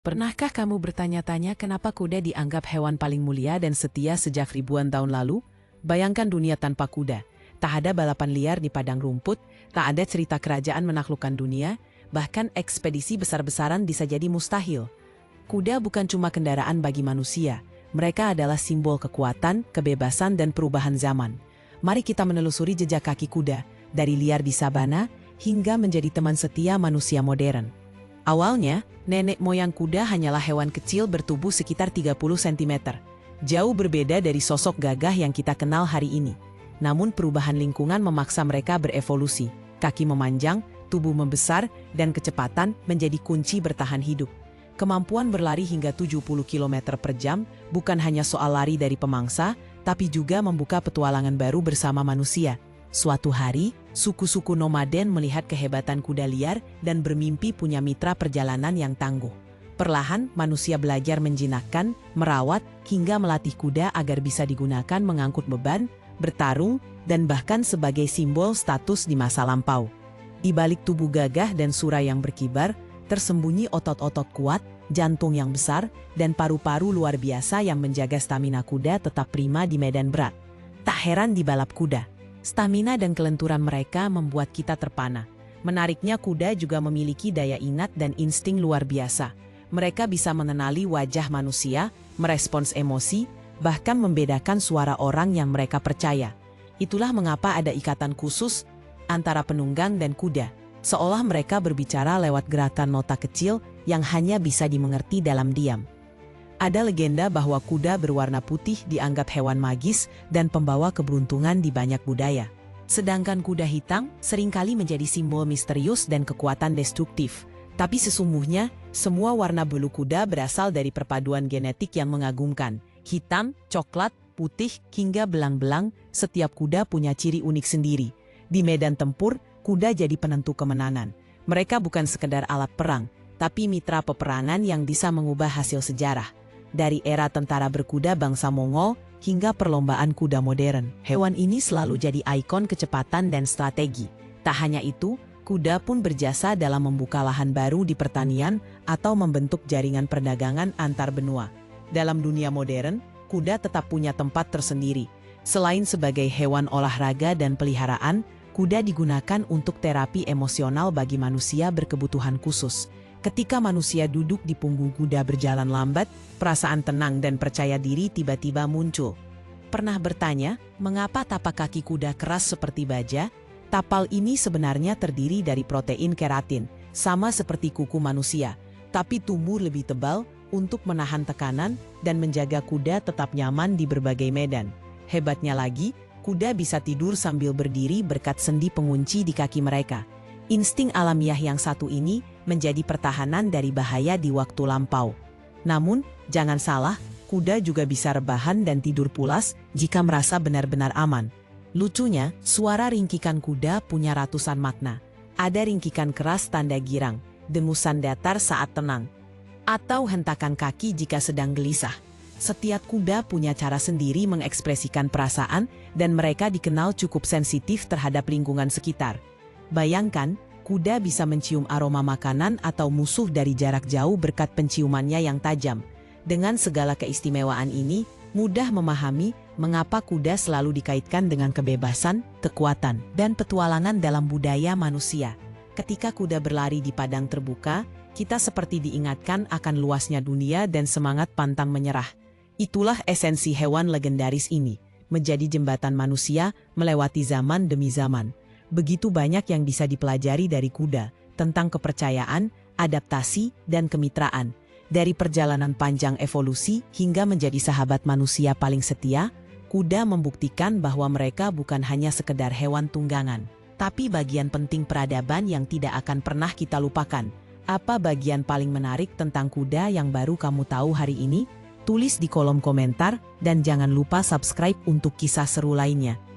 Pernahkah kamu bertanya-tanya kenapa kuda dianggap hewan paling mulia dan setia sejak ribuan tahun lalu? Bayangkan dunia tanpa kuda. Tak ada balapan liar di padang rumput, tak ada cerita kerajaan menaklukkan dunia, bahkan ekspedisi besar-besaran bisa jadi mustahil. Kuda bukan cuma kendaraan bagi manusia, mereka adalah simbol kekuatan, kebebasan, dan perubahan zaman. Mari kita menelusuri jejak kaki kuda, dari liar di sabana hingga menjadi teman setia manusia modern. Awalnya, nenek moyang kuda hanyalah hewan kecil bertubuh sekitar 30 cm. Jauh berbeda dari sosok gagah yang kita kenal hari ini. Namun perubahan lingkungan memaksa mereka berevolusi. Kaki memanjang, tubuh membesar, dan kecepatan menjadi kunci bertahan hidup. Kemampuan berlari hingga 70 km per jam bukan hanya soal lari dari pemangsa, tapi juga membuka petualangan baru bersama manusia. Suatu hari, suku-suku nomaden melihat kehebatan kuda liar dan bermimpi punya mitra perjalanan yang tangguh. Perlahan, manusia belajar menjinakkan, merawat, hingga melatih kuda agar bisa digunakan mengangkut beban, bertarung, dan bahkan sebagai simbol status di masa lampau. Di balik tubuh gagah dan sura yang berkibar, tersembunyi otot-otot kuat, jantung yang besar, dan paru-paru luar biasa yang menjaga stamina kuda tetap prima di medan berat. Tak heran di balap kuda, stamina dan kelenturan mereka membuat kita terpana. Menariknya, kuda juga memiliki daya ingat dan insting luar biasa. Mereka bisa mengenali wajah manusia, merespons emosi, bahkan membedakan suara orang yang mereka percaya. Itulah mengapa ada ikatan khusus antara penunggang dan kuda, seolah mereka berbicara lewat gerakan nota kecil yang hanya bisa dimengerti dalam diam. Ada legenda bahwa kuda berwarna putih dianggap hewan magis dan pembawa keberuntungan di banyak budaya. Sedangkan kuda hitam seringkali menjadi simbol misterius dan kekuatan destruktif. Tapi sesungguhnya, semua warna bulu kuda berasal dari perpaduan genetik yang mengagumkan. Hitam, coklat, putih, hingga belang-belang, setiap kuda punya ciri unik sendiri. Di medan tempur, kuda jadi penentu kemenangan. Mereka bukan sekedar alat perang, tapi mitra peperangan yang bisa mengubah hasil sejarah. Dari era tentara berkuda bangsa Mongol hingga perlombaan kuda modern, hewan ini selalu jadi ikon kecepatan dan strategi. Tak hanya itu, kuda pun berjasa dalam membuka lahan baru di pertanian atau membentuk jaringan perdagangan antar benua. Dalam dunia modern, kuda tetap punya tempat tersendiri. Selain sebagai hewan olahraga dan peliharaan, kuda digunakan untuk terapi emosional bagi manusia berkebutuhan khusus. Ketika manusia duduk di punggung kuda berjalan lambat, perasaan tenang dan percaya diri tiba-tiba muncul. Pernah bertanya, mengapa tapak kaki kuda keras seperti baja? Tapal ini sebenarnya terdiri dari protein keratin, sama seperti kuku manusia, tapi tumbuh lebih tebal untuk menahan tekanan dan menjaga kuda tetap nyaman di berbagai medan. Hebatnya lagi, kuda bisa tidur sambil berdiri berkat sendi pengunci di kaki mereka. Insting alamiah yang satu ini menjadi pertahanan dari bahaya di waktu lampau. Namun, jangan salah, kuda juga bisa rebahan dan tidur pulas jika merasa benar-benar aman. Lucunya, suara ringkikan kuda punya ratusan makna. Ada ringkikan keras tanda girang, dengusan datar saat tenang, atau hentakan kaki jika sedang gelisah. Setiap kuda punya cara sendiri mengekspresikan perasaan dan mereka dikenal cukup sensitif terhadap lingkungan sekitar. Bayangkan, kuda bisa mencium aroma makanan atau musuh dari jarak jauh berkat penciumannya yang tajam. Dengan segala keistimewaan ini, mudah memahami mengapa kuda selalu dikaitkan dengan kebebasan, kekuatan, dan petualangan dalam budaya manusia. Ketika kuda berlari di padang terbuka, kita seperti diingatkan akan luasnya dunia dan semangat pantang menyerah. Itulah esensi hewan legendaris ini, menjadi jembatan manusia melewati zaman demi zaman. Begitu banyak yang bisa dipelajari dari kuda, tentang kepercayaan, adaptasi, dan kemitraan. Dari perjalanan panjang evolusi hingga menjadi sahabat manusia paling setia, kuda membuktikan bahwa mereka bukan hanya sekedar hewan tunggangan, tapi bagian penting peradaban yang tidak akan pernah kita lupakan. Apa bagian paling menarik tentang kuda yang baru kamu tahu hari ini? Tulis di kolom komentar dan jangan lupa subscribe untuk kisah seru lainnya.